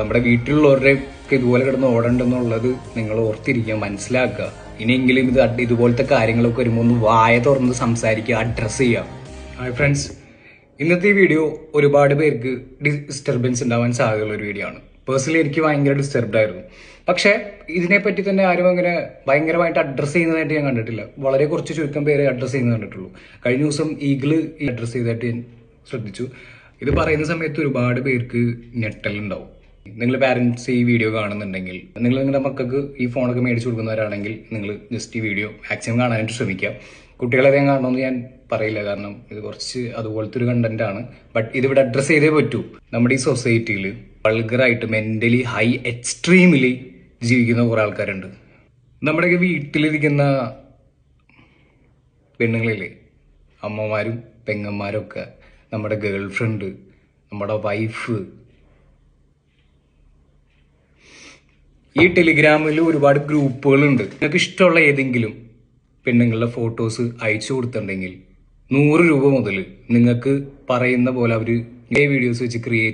നമ്മുടെ വീട്ടിലുള്ളവരുടെയൊക്കെ ഇതുപോലെ കിടന്ന് ഓടണ്ടെന്നുള്ളത് നിങ്ങൾ ഓർത്തിരിക്കുക, മനസ്സിലാക്കുക. ഇനിയെങ്കിലും ഇതുപോലത്തെ കാര്യങ്ങളൊക്കെ വരുമ്പോൾ ഒന്ന് വായ തുറന്ന് സംസാരിക്കുക, അഡ്രസ്സ് ചെയ്യുക. ഹായ് ഫ്രണ്ട്സ്, ഇന്നത്തെ ഈ വീഡിയോ ഒരുപാട് പേർക്ക് ഡിസ്റ്റർബൻസ് ഉണ്ടാവാൻ സാധ്യതയുള്ള ഒരു വീഡിയോ ആണ്. പേഴ്സണലി എനിക്ക് ഭയങ്കര ഡിസ്റ്റർബ്ഡ് ആയിരുന്നു. പക്ഷേ ഇതിനെപ്പറ്റി തന്നെ ആരും അങ്ങനെ ഭയങ്കരമായിട്ട് അഡ്രസ്സ് ചെയ്യുന്നതായിട്ട് ഞാൻ കണ്ടിട്ടില്ല. വളരെ കുറച്ച് ചുരുക്കം പേരെ അഡ്രസ്സ് ചെയ്യുന്നത് കണ്ടിട്ടുള്ളൂ. കഴിഞ്ഞ ദിവസം ഈഗിള് അഡ്രസ്സ് ചെയ്തതായിട്ട് ഞാൻ ശ്രദ്ധിച്ചു. ഇത് പറയുന്ന സമയത്ത് ഒരുപാട് പേർക്ക് ഞെട്ടലുണ്ടാവും. നിങ്ങൾ പാരൻസ് ഈ വീഡിയോ കാണുന്നുണ്ടെങ്കിൽ, നിങ്ങൾ നിങ്ങളുടെ മക്കൾക്ക് ഈ ഫോണൊക്കെ മേടിച്ചു കൊടുക്കുന്നവരാണെങ്കിൽ നിങ്ങൾ ജസ്റ്റ് ഈ വീഡിയോ മാക്സിമം കാണാനായിട്ട് ശ്രമിക്കുക. കുട്ടികളെല്ലാം കാണണമെന്ന് ഞാൻ പറയില്ല, കാരണം ഇത് കുറച്ച് അതുപോലത്തെ ഒരു കണ്ടന്റ് ആണ്. ബട്ട് ഇതിവിടെ അഡ്രസ്സ് ചെയ്തേ പറ്റൂ. നമ്മുടെ ഈ സൊസൈറ്റിയിൽ വൾഗറായിട്ട് മെന്റലി ഹൈ എക്സ്ട്രീമിലി ജീവിക്കുന്ന കുറെ ആൾക്കാരുണ്ട്. നമ്മുടെയൊക്കെ വീട്ടിലിരിക്കുന്ന പെണ്ണുങ്ങളില്ലേ, അമ്മമാരും പെങ്ങന്മാരും ഒക്കെ, നമ്മുടെ ഗേൾ ഫ്രണ്ട്, നമ്മുടെ വൈഫ്, ഈ ടെലിഗ്രാമിൽ ഒരുപാട് ഗ്രൂപ്പുകളുണ്ട്. നിങ്ങൾക്ക് ഇഷ്ടമുള്ള ഏതെങ്കിലും പെണ്ണുങ്ങളുടെ ഫോട്ടോസ് അയച്ചു കൊടുത്തിട്ടുണ്ടെങ്കിൽ 100 രൂപ മുതൽ നിങ്ങൾക്ക് പറയുന്ന പോലെ അവർ വീഡിയോസ് വെച്ച് ക്രിയേറ്റ്